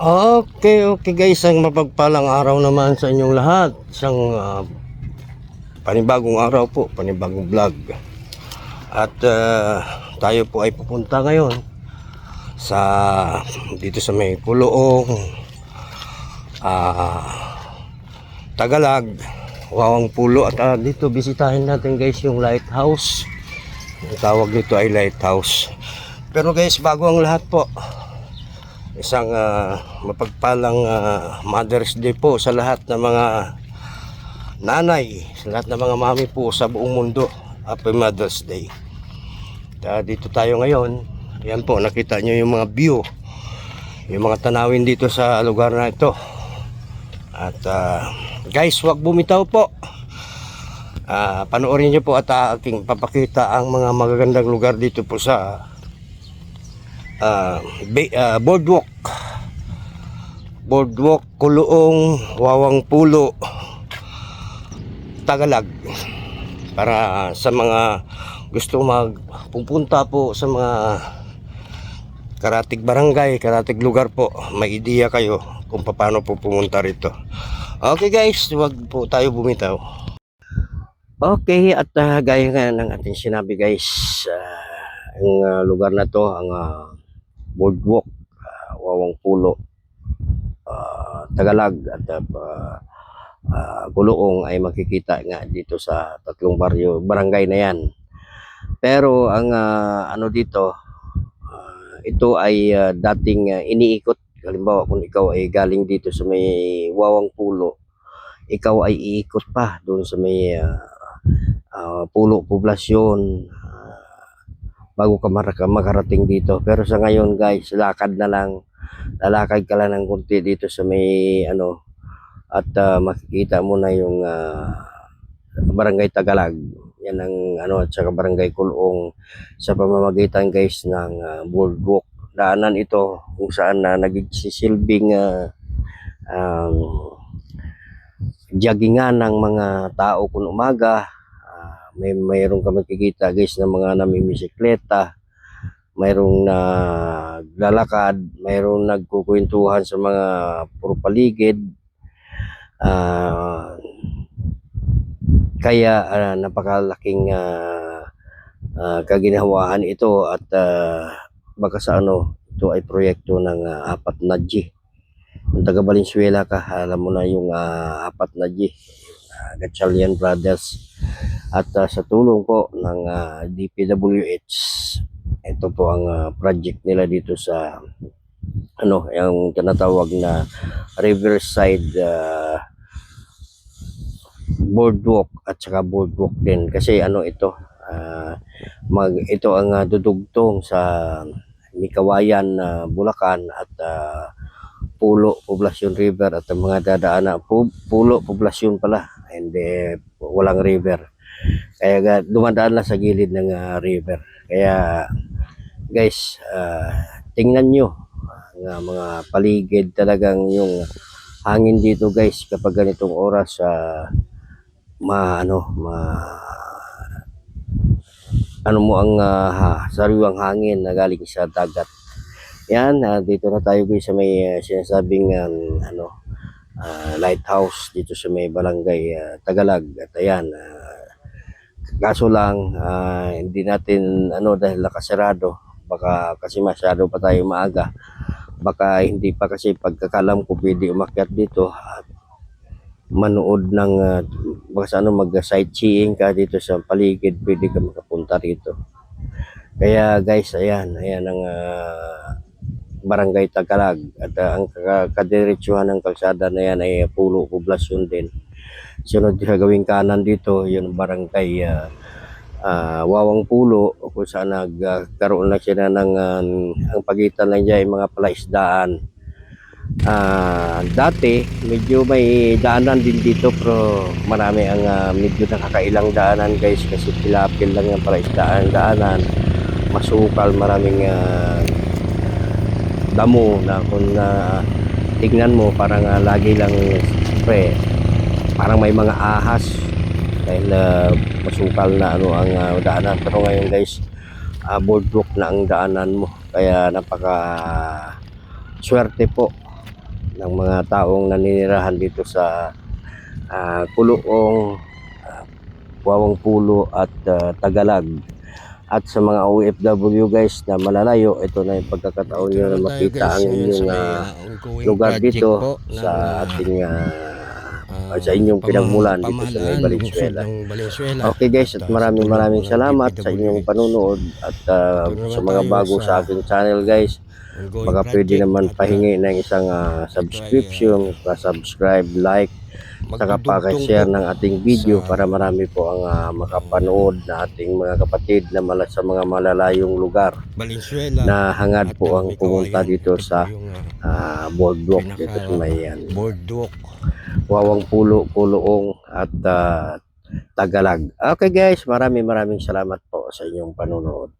Okay guys, ang mapagpalang araw naman sa inyong lahat. Isang panibagong araw po, panibagong vlog. At tayo po ay pupunta ngayon sa dito sa may Puloong, Tagalog, Wawang Pulo. At dito bisitahin natin guys yung lighthouse. Ang tawag nito ay lighthouse. Pero guys, bago ang lahat po, isang mapagpalang Mother's Day po sa lahat ng mga nanay, sa lahat ng mga mami po sa buong mundo. Happy Mother's Day. Dito tayo ngayon. Yan po, nakita nyo yung mga view, yung mga tanawin dito sa lugar na ito. At guys, wag bumitaw po. Panoorin nyo po at aking papakita ang mga magagandang lugar dito po sa boardwalk Puloong, Wawang Pulo, Tagalog, para sa mga gusto magpupunta po sa mga karatig barangay, karatig lugar po, may ideya kayo kung paano po pumunta rito. Okay guys, wag po tayo bumitaw. Okay, at gaya nga ng ating sinabi guys, ang lugar na to, ang boardwalk, Wawang Pulo, Tagalog at Puloong ay makikita nga dito sa tatlong barangay na yan. Pero ang ano dito, ito ay dating iniikot. Halimbawa kung ikaw ay galing dito sa may Wawang Pulo, ikaw ay iikot pa doon sa may Pulo poblasyon bago ka makarating dito. Pero sa ngayon guys, lalakad ka lang ng konti dito sa may at makikita mo na yung barangay Tagalog. Yan ang at saka barangay Puloong sa pamamagitan guys ng boardwalk. Daanan ito kung saan nagsisilbing joggingan ng mga tao kung umaga. Mayroon ka makikita guys ng mga namimisikleta, mayroong naglalakad, mayroong nagkukwentuhan sa mga puro paligid. Kaya napakalaking kaginhawaan ito at baka sa ito ay proyekto ng Apat na G. Kung taga Valenzuela ka, alam mo na yung Apat na G, Gatchalian Brothers. At sa tulong po ng DPWH, ito po ang project nila dito sa yung tinatawag na Riverside boardwalk at saka boardwalk din. Kasi ito, ito ang dudugtong sa Mikawayan, Bulacan at Pulo Poblacion River at ang mga dadaanan Pulo Poblacion pala, hindi walang river. Kaya dumadaan lang sa gilid ng river. Kaya guys, tingnan nyo ang mga paligid. Talagang yung hangin dito guys kapag ganitong oras mo ang sariwang hangin na galing sa dagat. Yan, dito na tayo guys sa may sinasabing lighthouse dito sa may barangay Tagalog. At ayan, kaso lang hindi natin dahil nakasarado, baka kasi masyado pa tayo maaga, baka hindi pa kasi pagkakalam ko pwede umakyat dito at manood ng baka mag sightseeing ka dito sa paligid, pwede ka makapunta rito. Kaya guys, ayan ang barangay Tagalog at ang kadiretsuhan ng kalsada na yan ay Pulo Poblasyon din. Sunod sa gawing kanan dito, yung barangay Wawang Pulo, kung saan nagkaroon lang sila ng ang pagitan lang dyan mga palaisdaan. Dati medyo may daanan din dito, pero marami ang medyo nakakailang daanan guys, kasi pilapil lang yung palaisdaan daanan, masukal, maraming damo na kung tignan mo parang lagi lang parang may mga ahas dahil masukal na ang daanan. Pero ngayon guys, boardwalk na ang daanan mo, kaya napaka swerte po ng mga taong naninirahan dito sa Kuluong, Wawang Pulo at Tagalag. At sa mga OFW guys na malalayo, ito na yung pagkakataon Dito nyo na naman tayo makita guys ang ngayon inyong sa may ongoing lugar project dito po sa ng ating sa inyong pinagmulan dito sa May pamahalaan lungsod Valenzuela. ng Valenzuela. Okay guys, at Sa tulong po maraming ng salamat sa inyong DPWH. panunood at Dito sa naman mga tayo bago sa sa aking channel guys. ongoing Baka pwede project naman at pahingi ng isang ito ay subscription, pa-subscribe, like, saka magdudugtong pa-share po ng ating video sa para marami po ang makapanood na ating mga kapatid na sa mga malalayong lugar Valenzuela na hangad at po ang May pumunta Kawayan. dito Ito po sa yung boardwalk dito pinaka sa may boardwalk. Wawang Pulo, Kuluong at Tagalag. Okay guys, maraming salamat po sa inyong panunood.